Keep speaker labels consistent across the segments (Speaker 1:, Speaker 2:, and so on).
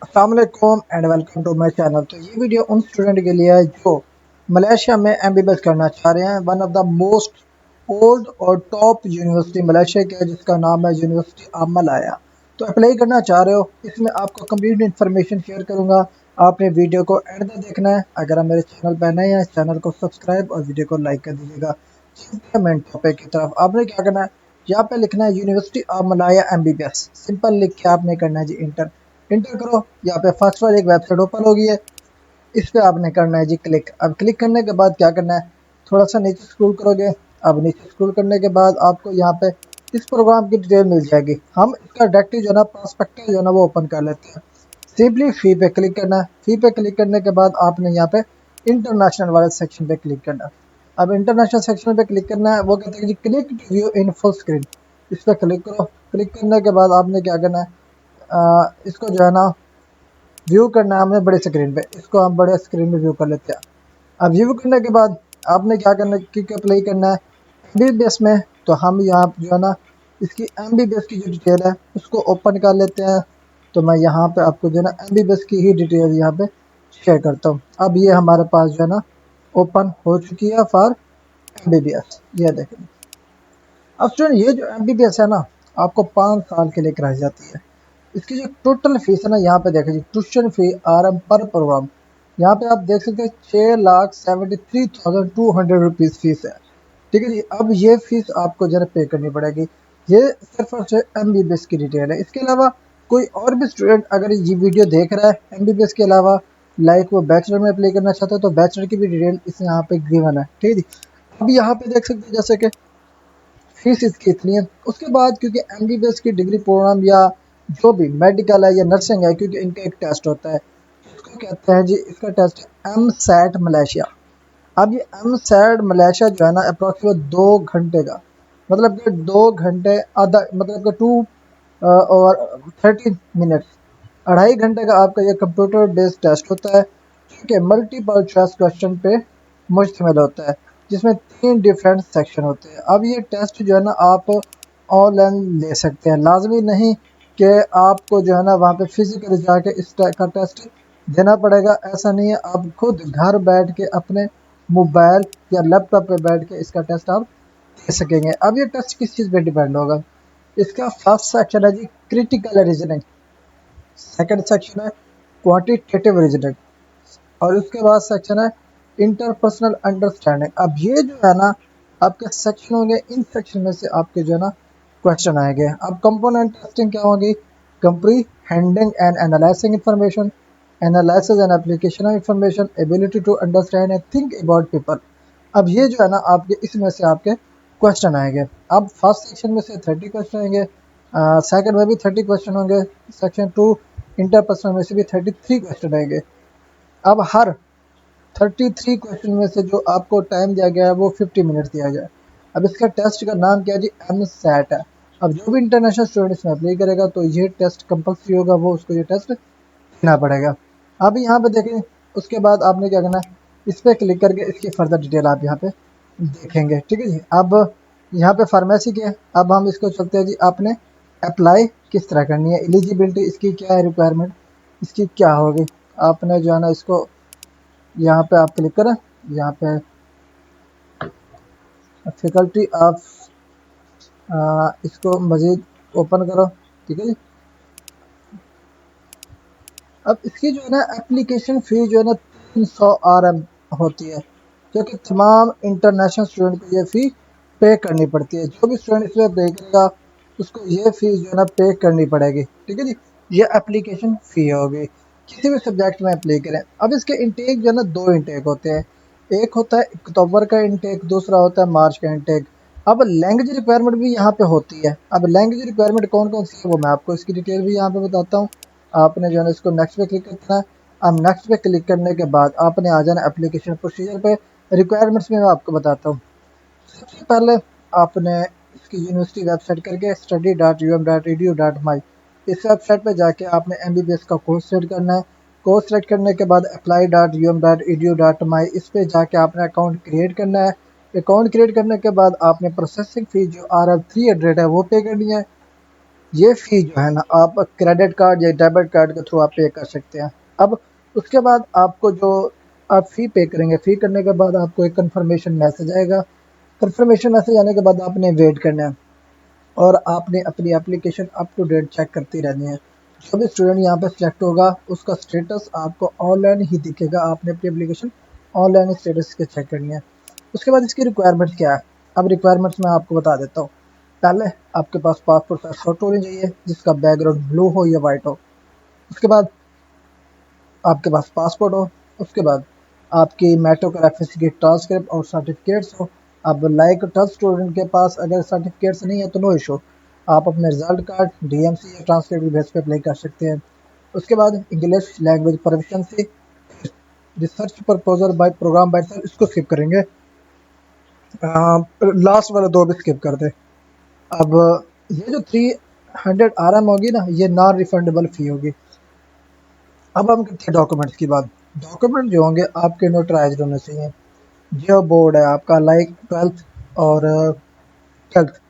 Speaker 1: अस्सलाम वालेकुम and welcome to my channel. तो ये वीडियो उन स्टूडेंट के लिए है जो मलेशिया में एमबीबीएस करना चाह रहे हैं। One of the most old और टॉप यूनिवर्सिटी मलेशिया की है जिसका नाम है यूनिवर्सिटी ऑफ मलाया। तो अप्लाई करना चाह रहे हो, इसमें आपको कंप्लीट इन्फॉर्मेशन शेयर करूंगा। आपने वीडियो को एंड तक देखना है। अगर आप मेरे चैनल पर नए हैं, इस चैनल को सब्सक्राइब और वीडियो को लाइक कर दीजिएगा। चलते हैं मेन टॉपिक की तरफ। आपने क्या करना है, यहाँ पे लिखना है university of Malaya MBBS. Simple लिख के आपने करना है जी इंटर। इंटर करो, यहाँ पे फर्स्ट बार एक वेबसाइट ओपन होगी है, इस पे आपने करना है जी क्लिक। अब क्लिक करने के बाद क्या करना है, थोड़ा सा नीचे स्क्रॉल करोगे। अब नीचे स्क्रॉल करने के बाद आपको यहाँ पे इस प्रोग्राम की डिटेल मिल जाएगी। हम इसका डायरेक्टली जो है ना प्रोस्पेक्टस जो है ना वो ओपन कर लेते हैं। सिंपली फी पे क्लिक करना है। फी पे क्लिक करने के बाद आपने यहाँ पे इंटरनेशनल वाले सेक्शन पे क्लिक करना है। अब इंटरनेशनल सेक्शन पे क्लिक करना है, वो कहते हैं जी click to view in full screen. इस पर क्लिक करो। क्लिक करने के बाद आपने क्या करना है, इसको जो है ना व्यू करना है हमने बड़े स्क्रीन पे। इसको हम बड़े स्क्रीन में व्यू कर लेते हैं। अब व्यू करने के बाद आपने क्या करना है, क्योंकि अप्लाई करना है एमबीबीएस में, तो हम यहाँ जो है ना इसकी एमबीबीएस की जो डिटेल है उसको ओपन कर लेते हैं। तो मैं यहाँ पे आपको जो है ना एमबीबीएस की ही डिटेल यहाँ पे शेयर करता हूँ। अब ये हमारे पास जो है ना ओपन हो चुकी है फॉर एमबीबीएस, ये देखें। अब स्टूडेंट ये जो एमबीबीएस है ना आपको 5 साल के लिए कराई जाती है। इसकी जो टोटल फीस है ना, यहाँ पे देखें जी, ट्यूशन फी RM पर प्रोग्राम। यहाँ पे आप देख सकते हैं 6,73,200 रुपीज़ फीस है। ठीक है जी। अब ये फीस आपको जरा पे करनी पड़ेगी। ये सिर्फ और सिर्फ एमबीबीएस की डिटेल है। इसके अलावा कोई और भी स्टूडेंट अगर ये वीडियो देख रहा है एमबीबीएस के अलावा, लाइक वो बैचलर में अप्लाई करना चाहता है, तो बैचलर की भी डिटेल इस यहाँ पे गिवन है। ठीक है जी। अब यहाँ पे देख सकते हैं जैसे कि फीस इसकी इतनी है। उसके बाद क्योंकि एमबीबीएस की डिग्री प्रोग्राम या जो भी मेडिकल है या नर्सिंग है, क्योंकि इनका एक टेस्ट होता है, इसको कहते हैं जी, इसका टेस्ट है एम सैट मलेशिया। अब ये एम सैट मलेशिया जो है ना अप्रोक्सीमेट 2 घंटे का, मतलब कि 2 घंटे आधा, मतलब कि 2 और 30 मिनट्स, 2.5 घंटे का आपका ये कंप्यूटर बेस्ड टेस्ट होता है, जो कि मल्टीपल चॉइस क्वेश्चन पे मुश्तमिल होता है, जिसमें 3 डिफरेंट सेक्शन होते हैं। अब ये टेस्ट जो है ना आप ऑनलाइन ले सकते हैं, लाजमी नहीं कि आपको जो है ना वहाँ पे फिजिकली जाके इस का टेस्ट देना पड़ेगा। ऐसा नहीं है, आप खुद घर बैठ के अपने मोबाइल या लैपटॉप पे बैठ के इसका टेस्ट आप दे सकेंगे। अब ये टेस्ट किस चीज़ पे डिपेंड होगा, इसका फर्स्ट सेक्शन है जी क्रिटिकल रीजनिंग, सेकंड सेक्शन है क्वांटिटेटिव रीजनिंग, और उसके बाद सेक्शन है इंटरपर्सनल अंडरस्टैंडिंग। अब ये जो है ना आपके सेक्शन होंगे, इन सेक्शन में से आपके जो है ना क्वेश्चन आएंगे। अब कंपोनेंट टेस्टिंग क्या होगी, comprehending and analysing information, analysis and application of information, ability to understand and think about people. अब ये जो है ना आपके इसमें से आपके क्वेश्चन आएंगे। अब फर्स्ट सेक्शन में से 30 क्वेश्चन आएंगे, सेकंड में भी 30 क्वेश्चन होंगे, सेक्शन 2 इंटरपर्सनल में से भी 33 क्वेश्चन आएंगे। अब हर 33 क्वेश्चन में से जो आपको टाइम दिया गया है वो 50 मिनट दिया गया है। अब इसका टेस्ट का नाम क्या है जी, एम सैट है। अब जो भी इंटरनेशनल स्टूडेंट इसमें अप्लाई करेगा तो ये टेस्ट कंपल्सरी होगा, वो उसको ये टेस्ट देना पड़ेगा। अब यहाँ पे देखें, उसके बाद आपने क्या करना है, इस पर क्लिक करके इसकी फर्दर डिटेल आप यहाँ पे देखेंगे। ठीक है जी। अब यहाँ पे फार्मेसी के, अब हम इसको चलते हैं जी, आपने अप्लाई किस तरह करनी है, एलिजिबिलिटी इसकी क्या है, रिक्वायरमेंट इसकी क्या होगी। आपने जो है ना इसको यहाँ पे आप क्लिक करें, यहाँ पे फैकल्टी आप इसको मज़ीद ओपन करो। ठीक है जी। अब इसकी जो है ना एप्लीकेशन फ़ी जो है ना 300 RM होती है, जो कि तमाम इंटरनेशनल स्टूडेंट को ये फ़ी पे करनी पड़ती है। जो भी स्टूडेंट इसमें पे करेगा उसको ये फ़ीस जो है ना पे करनी पड़ेगी। ठीक है जी। ये एप्लीकेशन फ़ी होगी किसी भी सब्जेक्ट में अप्लाई करें। अब इसके इंटेक जो है ना 2 इंटेक होते हैं, एक होता है अक्टूबर का इंटेक, दूसरा होता है मार्च का इंटेक। अब लैंग्वेज रिक्वायरमेंट भी यहाँ पे होती है। अब लैंग्वेज रिक्वायरमेंट कौन कौन सी है वो मैं आपको इसकी डिटेल भी यहाँ पे बताता हूँ। आपने जो है ना इसको नेक्स्ट पे क्लिक करना है। अब नेक्स्ट पे क्लिक करने के बाद आपने आ जाना एप्लीकेशन प्रोसीजर पे। रिक्वायरमेंट्स में मैं आपको बताता हूँ। सबसे पहले आपने इसकी यूनिवर्सिटी वेबसाइट करके study.um.edu.my, इस वेबसाइट पे जाके आपने एमबीबीएस का कोर्स सेलेक्ट करना है। कोर्स सेलेक्ट करने के बाद apply.um.edu.my, इस पे जाके आपने अकाउंट क्रिएट करना है। अकाउंट क्रिएट करने के बाद आपने प्रोसेसिंग फ़ी जो RM 300 है वो पे करनी है। ये फ़ी जो है ना आप क्रेडिट कार्ड या डेबिट कार्ड के थ्रू आप पे कर सकते हैं। अब उसके बाद आपको जो आप फ़ी पे करेंगे, फ़ी करने के बाद आपको एक कन्फर्मेशन मैसेज आएगा। कन्फर्मेशन मैसेज आने के बाद आपने वेट करना है और आपने अपनी application up to date check करती रहनी है। जो भी स्टूडेंट यहाँ पे सिलेक्ट होगा उसका स्टेटस आपको ऑनलाइन ही दिखेगा। आपने अपनी एप्लीकेशन ऑनलाइन स्टेटस के चेक करनी है। उसके बाद इसकी रिक्वायरमेंट्स क्या है? अब रिक्वायरमेंट्स मैं आपको बता देता हूँ। पहले आपके पास पासपोर्ट साइज फोटो होनी चाहिए जिसका बैकग्राउंड ब्लू हो या वाइट हो। उसके बाद आपके पास पासपोर्ट हो। उसके बाद आपकी मेट्रो का एफएससी की ट्रांसक्रिप्ट और सर्टिफिकेट्स हो। अब लाइक 10 स्टूडेंट के पास अगर सर्टिफिकेट्स नहीं है तो नो इशू, आप अपने रिजल्ट कार्ड डीएमसी या ट्रांसक्रिप्ट की बेस पे अप्लाई कर सकते हैं। उसके बाद English language proficiency, research proposal by program by sir इसको स्किप करेंगे। लास्ट वाले दो भी स्किप कर दे। अब ये जो 300 आरएम होगी ना ये नॉन रिफंडेबल फी होगी। अब हम करते हैं डॉक्यूमेंट्स की बात। डॉक्यूमेंट जो होंगे आपके नोटराइज्ड होने चाहिए। जो बोर्ड है आपका लाइक 12th और 12th,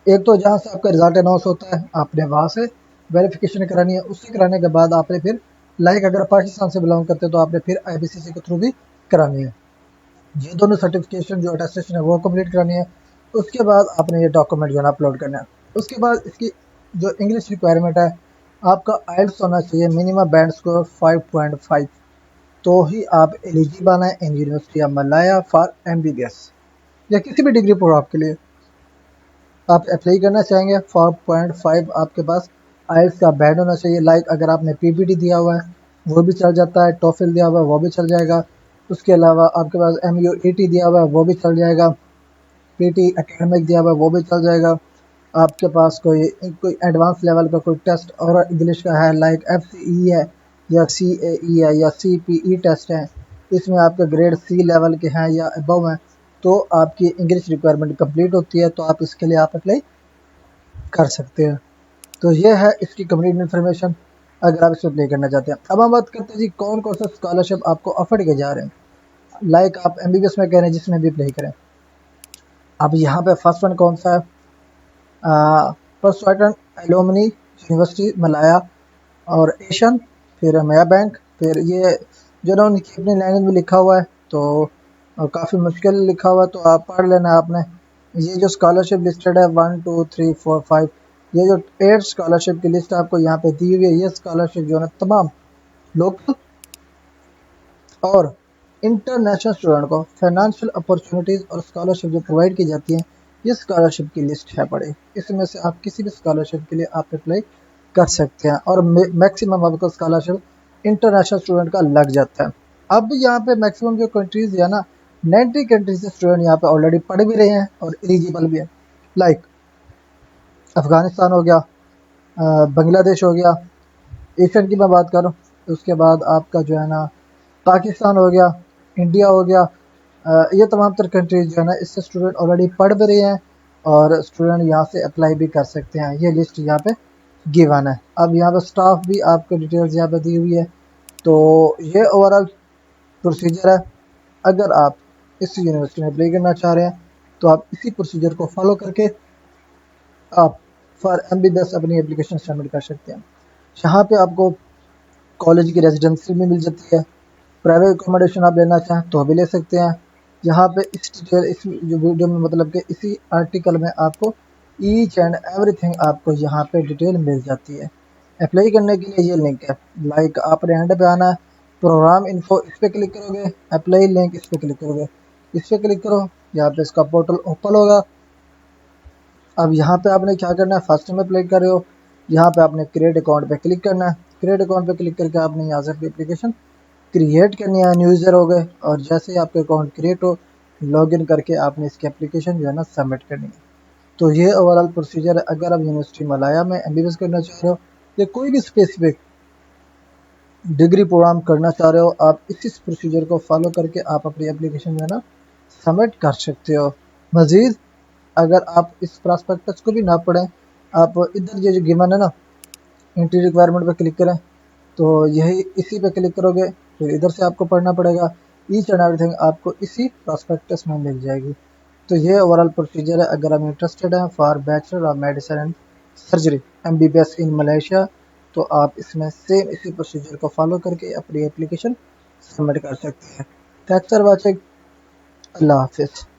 Speaker 1: एक तो जहाँ से आपका रिजल्ट अनाउंस होता है आपने वहाँ से वेरिफिकेशन करानी है। उससे कराने के बाद आपने फिर लाइक अगर पाकिस्तान से बिलोंग करते हैं तो आपने फिर आईबीसीसी के थ्रू भी करानी है। ये दोनों सर्टिफिकेशन जो अटेस्टेशन है वो कंप्लीट करानी है। उसके बाद आपने ये डॉक्यूमेंट जो है ना अपलोड करना है। उसके बाद इसकी जो इंग्लिश रिक्वायरमेंट है आपका आइल्स होना चाहिए मिनिमम बैंड स्कोर 5.5, तो ही आप एलिजिबल हैं in university of Malaya for MBBS या किसी भी डिग्री प्रोग्राम के लिए। आप अप्लाई करना चाहेंगे 4.5 आपके पास आइल्स का बैंड होना चाहिए। लाइक अगर आपने पीपीटी दिया हुआ है वो भी चल जाता है, टोफिल दिया हुआ है वो भी चल जाएगा। उसके अलावा आपके पास एमयूईटी दिया हुआ है वो भी चल जाएगा। पीटी एकेडमिक दिया हुआ है वो भी चल जाएगा। आपके पास कोई कोई एडवांस लेवल का कोई टेस्ट और इंग्लिश का है लाइक एफसीई है या सीएई है या सीपीई टेस्ट है, इसमें आपके ग्रेड सी लेवल के हैं या अबव हैं, तो आपकी इंग्लिश रिक्वायरमेंट कंप्लीट होती है तो आप इसके लिए आप अप्लाई कर सकते हैं। तो ये है इसकी कंप्लीट इन्फॉर्मेशन अगर आप इसमें अप्लाई करना चाहते हैं। अब हम बात करते हैं जी कौन कौन सा स्कॉलरशिप आपको ऑफर किए जा रहे हैं। लाइक आप एमबीबीएस में कह रहे हैं जिसमें भी अप्लाई करें। अब यहाँ पे फर्स्ट वन कौन सा है? फर्स्ट वाइटन एलोमनी यूनिवर्सिटी मलाया और एशियन, फिर मया बैंक, फिर ये जो ना उनकी अपनी लैंग्वेज में लिखा हुआ है तो काफ़ी मुश्किल लिखा हुआ है तो आप पढ़ लेना आपने। ये जो स्कॉलरशिप लिस्टेड है 1 2 3 4 5, ये जो 8 स्कॉलरशिप की लिस्ट आपको यहाँ पे दी हुई है, ये स्कॉलरशिप जो है ना तमाम लोकल और इंटरनेशनल स्टूडेंट को फाइनेंशियल अपॉर्चुनिटीज़ और स्कॉलरशिप जो प्रोवाइड की जाती हैं ये स्कॉलरशिप की लिस्ट है पड़े। इसमें से आप किसी भी स्कॉलरशिप के लिए आप अप्लाई कर सकते हैं और मैक्सिमम आपको स्कॉलरशिप इंटरनेशनल स्टूडेंट का लग जाता है। अब यहाँ पे मैक्सिमम जो कंट्रीज़ है ना 90 कंट्रीज से स्टूडेंट यहाँ पे ऑलरेडी पढ़ भी रहे हैं और एलिजिबल भी है। लाइक अफ़गानिस्तान हो गया, बांग्लादेश हो गया, एशियन की मैं बात करूँ। उसके बाद आपका जो है ना पाकिस्तान हो गया, इंडिया हो गया, ये तमाम तर कंट्रीज जो है ना इससे स्टूडेंट ऑलरेडी पढ़ भी रहे हैं और स्टूडेंट यहाँ से अप्लाई भी कर सकते हैं। ये लिस्ट यहाँ पे गिवन है। अब यहाँ पे स्टाफ भी आपको डिटेल्स यहाँ पे दी हुई है। तो ये ओवरऑल प्रोसीजर है। अगर आप इस यूनिवर्सिटी में अप्लाई करना चाह रहे हैं तो आप इसी प्रोसीजर को फॉलो करके आप फॉर एमबीबीएस अपनी एप्लीकेशन सबमिट कर सकते हैं। यहाँ पे आपको कॉलेज की रेजिडेंसी भी मिल जाती है। प्राइवेट अकोमोडेशन आप लेना चाहें तो भी ले सकते हैं। यहाँ पे इस डिटेल इस जो वीडियो में मतलब कि इसी आर्टिकल में आपको ईच एंड एवरीथिंग आपको यहाँ पे डिटेल मिल जाती है। अप्लाई करने के लिए ये लिंक है। लाइक आपने एंड पे आना है, प्रोग्राम इन्फो इस पर क्लिक करोगे, अप्लाई लिंक इस पर क्लिक करोगे, इस पर क्लिक करो, यहाँ पे इसका पोर्टल ओपन होगा। अब यहाँ पे आपने क्या करना है, फर्स्ट में अप्लाई कर रहे हो, यहाँ पे आपने क्रिएट अकाउंट पे क्लिक करना है। क्रिएट अकाउंट पे क्लिक करके आपने यहाँ से अपनी एप्लीकेशन क्रिएट करनी है, न्यू यूज़र हो गए और जैसे ही आपका अकाउंट क्रिएट हो लॉगिन करके आपने इसकी एप्लीकेशन जो है ना सबमिट करनी है। तो ये ओवरऑल प्रोसीजर है। अगर आप यूनिवर्सिटी मलाया में एमबीबीएस करना चाह रहे हो या कोई भी स्पेसिफिक डिग्री प्रोग्राम करना चाह रहे हो, आप इसी प्रोसीजर को फॉलो करके आप अपनी एप्लीकेशन जो है ना सबमिट कर सकते हो। मज़ीद अगर आप इस प्रॉस्पेक्टस को भी ना पढ़ें, आप इधर ये जो गिवन है ना एंट्री रिक्वायरमेंट पर क्लिक करें तो यही इसी पे क्लिक करोगे फिर इधर से आपको पढ़ना पड़ेगा। ईच एंड एवरीथिंग आपको इसी प्रॉस्पेक्टस में मिल जाएगी। तो ये ओवरऑल प्रोसीजर है। अगर आप इंटरेस्टेड हैं for bachelor of medicine and surgery MBBS in Malaysia, तो आप इसमें सेम इसी प्रोसीजर को फॉलो करके अपनी एप्लीकेशन सबमिट कर सकते हैं। Thanks for watching. अल्लाह हाफिज़।